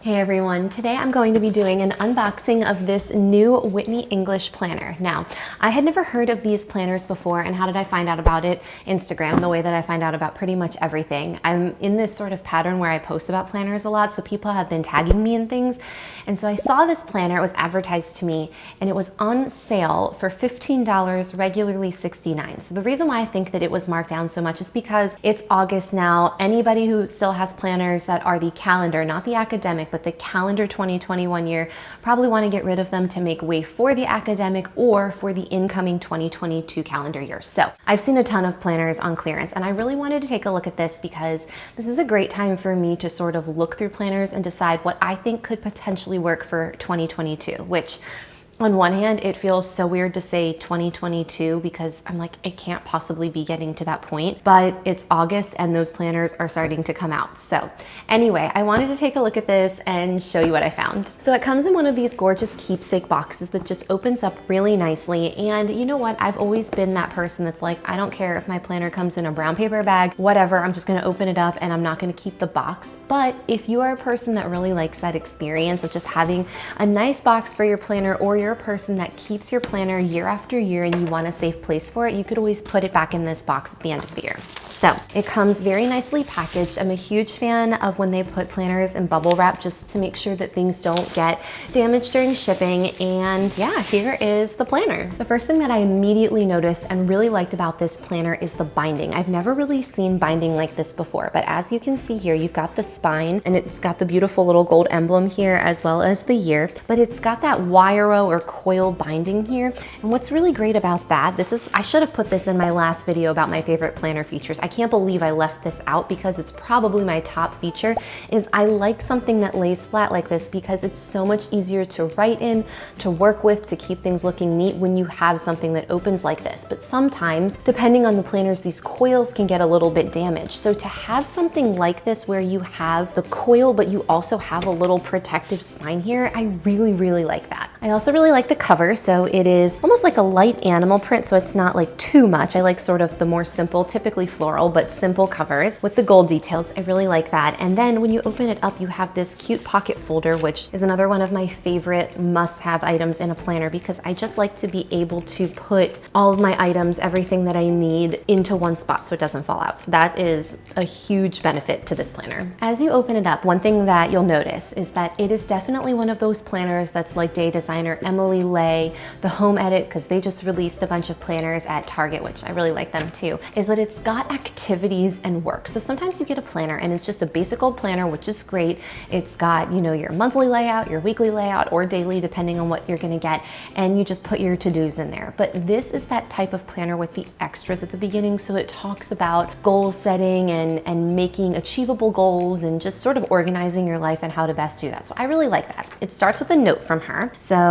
Hey everyone, today I'm going to be doing an unboxing of this new Whitney English planner. Now, I had never heard of these planners before, and how did I find out about it? Instagram, the way that I find out about pretty much everything. I'm in this sort of pattern where I post about planners a lot, so people have been tagging me in things. And so I saw this planner, it was advertised to me, and it was on sale for $15, regularly $69. So the reason why I think that it was marked down so much is because it's August now. Anybody who still has planners that are the calendar, not the academic, but the calendar 2021 year, probably want to get rid of them to make way for the academic or for the incoming 2022 calendar year. So I've seen a ton of planners on clearance, and I really wanted to take a look at this because this is a great time for me to sort of look through planners and decide what I think could potentially work for 2022, which on one hand, it feels so weird to say 2022 because I'm like, it can't possibly be getting to that point, but it's August and those planners are starting to come out. So anyway, I wanted to take a look at this and show you what I found. So it comes in one of these gorgeous keepsake boxes that just opens up really nicely. And you know what? I've always been that person that's like, I don't care if my planner comes in a brown paper bag, whatever, I'm just gonna open it up and I'm not gonna keep the box. But if you are a person that really likes that experience of just having a nice box for your planner, or you're a person that keeps your planner year after year and you want a safe place for it, you could always put it back in this box at the end of the year. So it comes very nicely packaged. I'm a huge fan of when they put planners in bubble wrap just to make sure that things don't get damaged during shipping. And yeah, here is the planner. The first thing that I immediately noticed and really liked about this planner is the binding. I've never really seen binding like this before, but as you can see here, you've got the spine and it's got the beautiful little gold emblem here as well as the year, but it's got that wire-o or coil binding here. And what's really great about that, I should have put this in my last video about my favorite planner features. I can't believe I left this out because it's probably my top feature, is I like something that lays flat like this because it's so much easier to write in, to work with, to keep things looking neat when you have something that opens like this. But sometimes, depending on the planners, these coils can get a little bit damaged. So to have something like this where you have the coil, but you also have a little protective spine here, I really, really like that. I also really like the cover. So it is almost like a light animal print, so it's not like too much. I like sort of the more simple, typically floral, but simple covers with the gold details. I really like that. And then when you open it up, you have this cute pocket folder, which is another one of my favorite must-have items in a planner because I just like to be able to put all of my items, everything that I need, into one spot so it doesn't fall out. So that is a huge benefit to this planner. As you open it up, one thing that you'll notice is that it is definitely one of those planners that's like day designer Emily Lay, the Home Edit, because they just released a bunch of planners at Target, which I really like them too, is that it's got activities and work. So sometimes you get a planner and it's just a basic old planner, which is great. It's got, you know, your monthly layout, your weekly layout, or daily, depending on what you're gonna get, and you just put your to-dos in there. But this is that type of planner with the extras at the beginning. So it talks about goal setting and making achievable goals and just sort of organizing your life and how to best do that. So I really like that. It starts with a note from her. So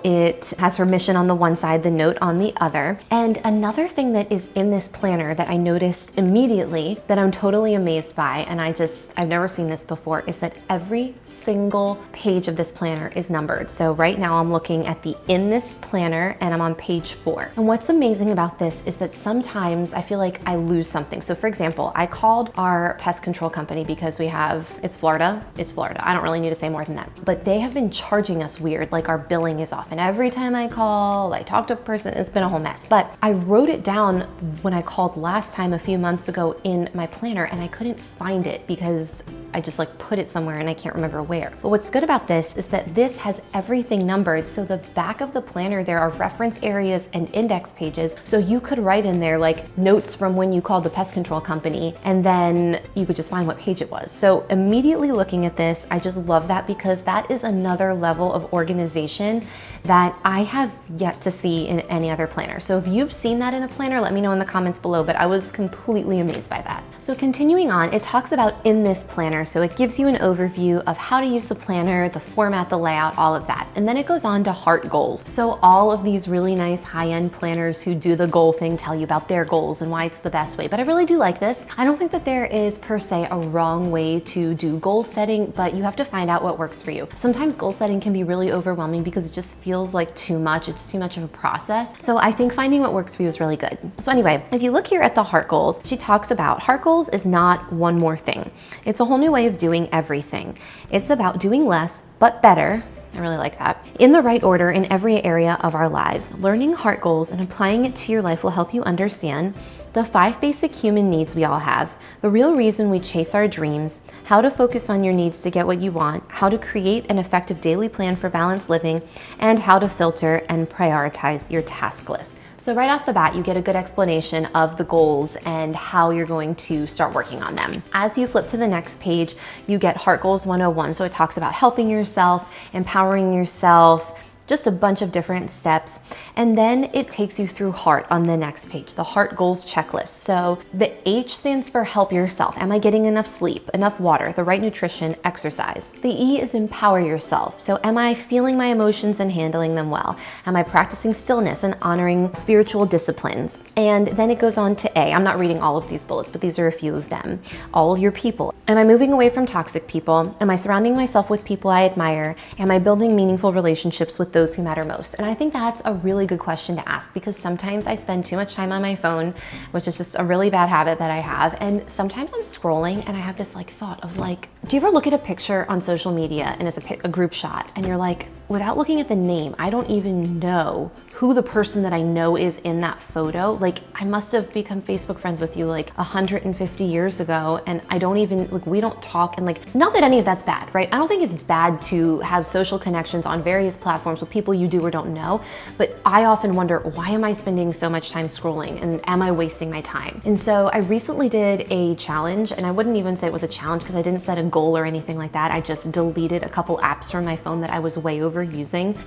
it has her mission on the one side, the note on the other. And another thing that is in this planner that I noticed immediately that I'm totally amazed by, and I've never seen this before, is that every single page of this planner is numbered. So right now I'm looking at the in this planner and I'm on page 4. And what's amazing about this is that sometimes I feel like I lose something. So for example, I called our pest control company because it's Florida. I don't really need to say more than that, but they have been charging us weird, like our billing is off. And every time I call, I talk to a person, it's been a whole mess. But I wrote it down when I called last time a few months ago in my planner and I couldn't find it because I just like put it somewhere and I can't remember where. But what's good about this is that this has everything numbered. So the back of the planner, there are reference areas and index pages. So you could write in there like notes from when you called the pest control company, and then you could just find what page it was. So immediately looking at this, I just love that because that is another level of organization that I have yet to see in any other planner. So if you've seen that in a planner, let me know in the comments below, but I was completely amazed by that. So continuing on, it talks about in this planner. So it gives you an overview of how to use the planner, the format, the layout, all of that. And then it goes on to heart goals. So all of these really nice high-end planners who do the goal thing tell you about their goals and why it's the best way. But I really do like this. I don't think that there is per se a wrong way to do goal setting, but you have to find out what works for you. Sometimes goal setting can be really overwhelming because it just feels like too much. It's too much of a process. So I think finding what works for you is really good. So anyway, if you look here at the heart goals, she talks about heart goals is not one more thing. It's a whole new way of doing everything. It's about doing less, but better. I really like that. In the right order in every area of our lives. Learning heart goals and applying it to your life will help you understand the 5 basic human needs we all have, the real reason we chase our dreams, how to focus on your needs to get what you want, how to create an effective daily plan for balanced living, and how to filter and prioritize your task list. So right off the bat, you get a good explanation of the goals and how you're going to start working on them. As you flip to the next page, you get Heart Goals 101. So it talks about helping yourself, empowering yourself, just a bunch of different steps. And then it takes you through heart on the next page, the heart goals checklist. So the H stands for help yourself. Am I getting enough sleep, enough water, the right nutrition, exercise? The E is empower yourself. So am I feeling my emotions and handling them well? Am I practicing stillness and honoring spiritual disciplines? And then it goes on to A. I'm not reading all of these bullets, but these are a few of them. All of your people. Am I moving away from toxic people? Am I surrounding myself with people I admire? Am I building meaningful relationships with those who matter most? And I think that's a really good question to ask, because sometimes I spend too much time on my phone, which is just a really bad habit that I have. And sometimes I'm scrolling and I have this thought of do you ever look at a picture on social media and it's a group shot and you're like, without looking at the name, I don't even know who the person that I know is in that photo. I must have become Facebook friends with you 150 years ago, and I don't even, we don't talk, and not that any of that's bad, right? I don't think it's bad to have social connections on various platforms with people you do or don't know, but I often wonder, why am I spending so much time scrolling, and am I wasting my time? And so I recently did a challenge, and I wouldn't even say it was a challenge because I didn't set a goal or anything like that. I just deleted a couple apps from my phone that I was way overusing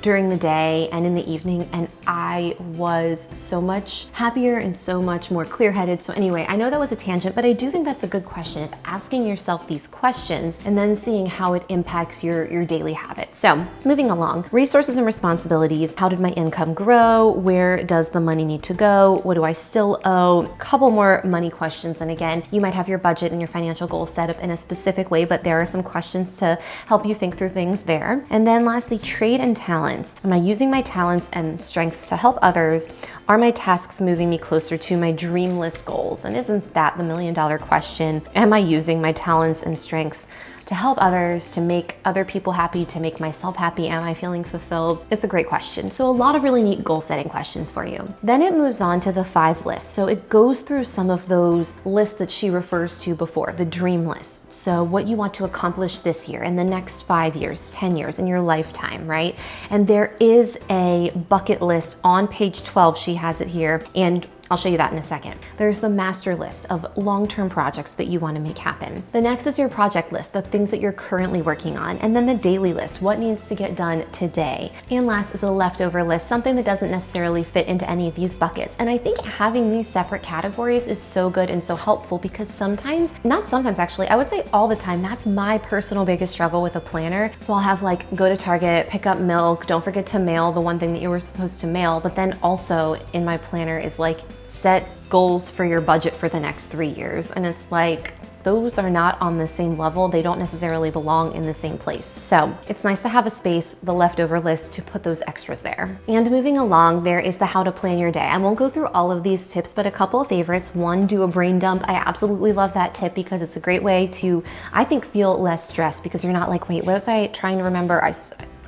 during the day and in the evening, and I was so much happier and so much more clear-headed. So anyway, I know that was a tangent, but I do think that's a good question, is asking yourself these questions and then seeing how it impacts your daily habits. So moving along, resources and responsibilities. How did my income grow? Where does the money need to go? What do I still owe? A couple more money questions. And again, you might have your budget and your financial goals set up in a specific way, but there are some questions to help you think through things there. And then lastly, trade and talents. Am I using my talents and strengths to help others? Are my tasks moving me closer to my dream list goals? And isn't that the million-dollar question? Am I using my talents and strengths to help others, to make other people happy, to make myself happy? Am I feeling fulfilled? It's a great question. So a lot of really neat goal setting questions for you. Then it moves on to the 5 lists. So it goes through some of those lists that she refers to before, the dream list. So what you want to accomplish this year, in the next 5 years, 10 years, in your lifetime, right? And there is a bucket list on page 12. She has it here, and I'll show you that in a second. There's the master list of long-term projects that you want to make happen. The next is your project list, the things that you're currently working on. And then the daily list, what needs to get done today. And last is a leftover list, something that doesn't necessarily fit into any of these buckets. And I think having these separate categories is so good and so helpful, because sometimes, not sometimes actually, I would say all the time, that's my personal biggest struggle with a planner. So I'll have go to Target, pick up milk, don't forget to mail the one thing that you were supposed to mail. But then also in my planner is set goals for your budget for the next 3 years. And it's those are not on the same level. They don't necessarily belong in the same place. So it's nice to have a space, the leftover list, to put those extras there. And moving along, there is the how to plan your day. I won't go through all of these tips, but a couple of favorites. One, do a brain dump. I absolutely love that tip because it's a great way to, I think, feel less stressed, because you're not wait, what was I trying to remember?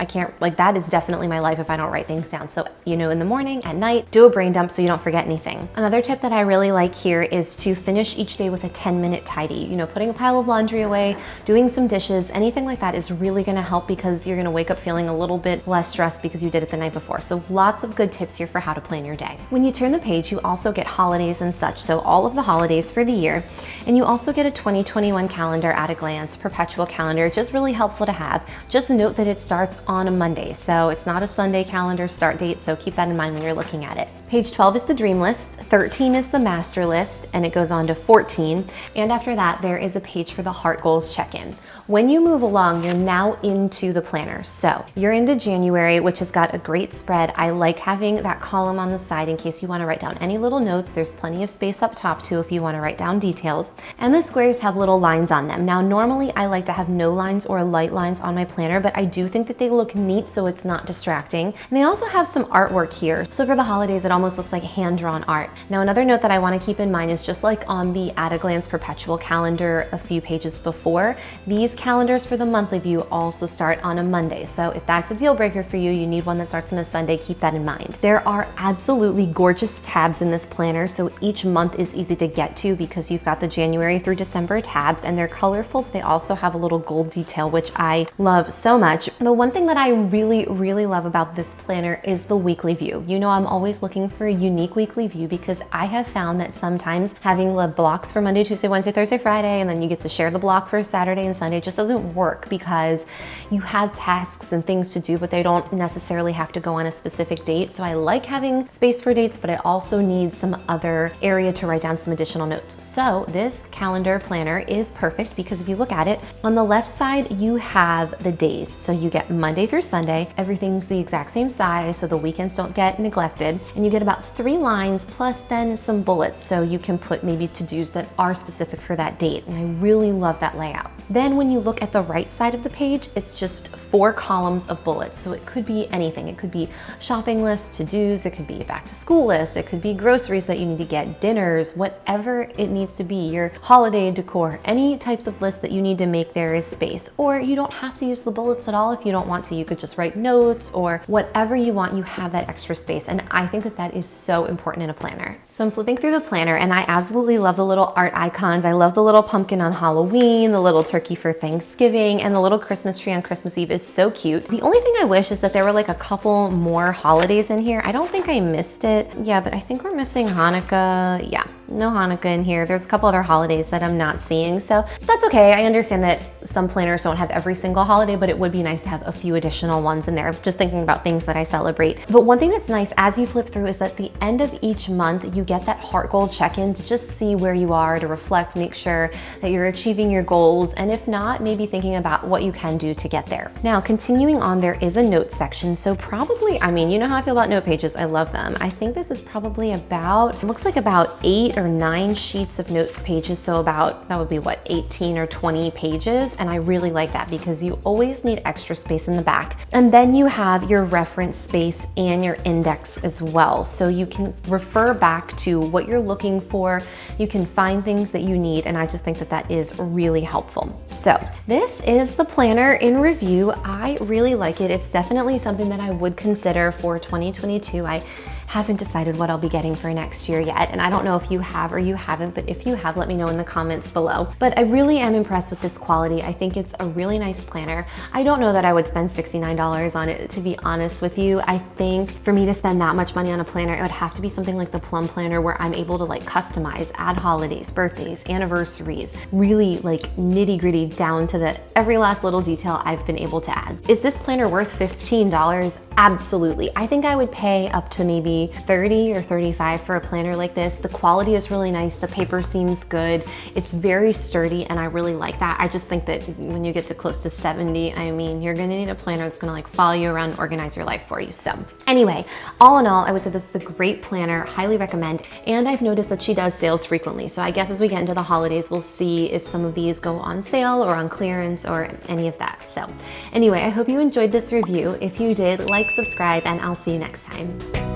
I can't, that is definitely my life if I don't write things down. So, in the morning, at night, do a brain dump so you don't forget anything. Another tip that I really like here is to finish each day with a 10-minute tidy. Putting a pile of laundry away, doing some dishes, anything like that is really gonna help, because you're gonna wake up feeling a little bit less stressed because you did it the night before. So lots of good tips here for how to plan your day. When you turn the page, you also get holidays and such. So all of the holidays for the year. And you also get a 2021 calendar at a glance, perpetual calendar, just really helpful to have. Just note that it starts on a Monday, so it's not a Sunday calendar start date, so keep that in mind when you're looking at it. Page 12 is the dream list, 13 is the master list, and it goes on to 14. And after that, there is a page for the heart goals check-in. When you move along, you're now into the planner. So you're into January, which has got a great spread. I like having that column on the side in case you want to write down any little notes. There's plenty of space up top too if you want to write down details. And the squares have little lines on them. Now, normally I like to have no lines or light lines on my planner, but I do think that they look neat so it's not distracting. And they also have some artwork here. So for the holidays, it almost looks like hand-drawn art. Now, another note that I want to keep in mind is just like on the At a Glance perpetual calendar a few pages before, these calendars for the monthly view also start on a Monday. So if that's a deal breaker for you, you need one that starts on a Sunday, keep that in mind. There are absolutely gorgeous tabs in this planner, so each month is easy to get to because you've got the January through December tabs, and they're colorful, but they also have a little gold detail, which I love so much. The one thing that I really love about this planner is the weekly view. You know, I'm always looking for a unique weekly view because I have found that sometimes having the blocks for Monday, Tuesday, Wednesday, Thursday, Friday, and then you get to share the block for Saturday and Sunday just doesn't work because you have tasks and things to do, but they don't necessarily have to go on a specific date. So I like having space for dates, but I also need some other area to write down some additional notes. So this calendar planner is perfect because if you look at it, on the left side, you have the days. So you get Monday through Sunday, everything's the exact same size, so the weekends don't get neglected. And you get about 3 lines plus then some bullets. So you can put maybe to-dos that are specific for that date. And I really love that layout. Then when you look at the right side of the page, it's just 4 columns of bullets. So it could be anything. It could be shopping lists, to-dos, it could be back to school lists, it could be groceries that you need to get, dinners, whatever it needs to be, your holiday decor, any types of lists that you need to make, there is space. Or you don't have to use the bullets at all if you don't want to. You could just write notes or whatever you want, you have that extra space. And I think that that is so important in a planner. So I'm flipping through the planner and I absolutely love the little art icons. I love the little pumpkin on Halloween, the little turkey for Thanksgiving, and the little Christmas tree on Christmas Eve is so cute. The only thing I wish is that there were like a couple more holidays in here. I don't think I missed it. Yeah, but I think we're missing Hanukkah. Yeah, no Hanukkah in here. There's a couple other holidays that I'm not seeing, so that's okay. I understand that some planners don't have every single holiday, but it would be nice to have a few additional ones in there, just thinking about things that I celebrate. But one thing that's nice as you flip through is that at the end of each month, you get that heart goal check-in to just see where you are, to reflect, make sure that you're achieving your goals, and if not, maybe thinking about what you can do to get there. Now, continuing on, there is a notes section, so probably, I mean, you know how I feel about note pages. I love them. I think this is probably about, it looks like about 8 or 9 sheets of notes pages, so about, that would be what, 18 or 20 pages, and I really like that because you always need extra space in the back. And then you have your reference space and your index as well, so you can refer back to what you're looking for. You can find things that you need, and I just think that that is really helpful. So this is the planner in review. I really like it. It's definitely something that I would consider for 2022. I haven't decided what I'll be getting for next year yet, and I don't know if you have or you haven't, but if you have, let me know in the comments below. But I really am impressed with this quality. I think it's a really nice planner. I don't know that I would spend $69 on it, to be honest with you. I think for me to spend that much money on a planner, it would have to be something like the Plum Planner where I'm able to like customize, add holidays, birthdays, anniversaries, really like nitty gritty down to the every last little detail I've been able to add. Is this planner worth $15? Absolutely. I think I would pay up to maybe $30 or $35 for a planner like this. The quality is really nice. The paper seems good. It's very sturdy and I really like that. I just think that when you get to close to 70, I mean, you're gonna need a planner that's gonna like follow you around and organize your life for you. So anyway, all in all, I would say this is a great planner, highly recommend. And I've noticed that she does sales frequently. So I guess as we get into the holidays, we'll see if some of these go on sale or on clearance or any of that. So anyway, I hope you enjoyed this review. If you did, like, subscribe, and I'll see you next time.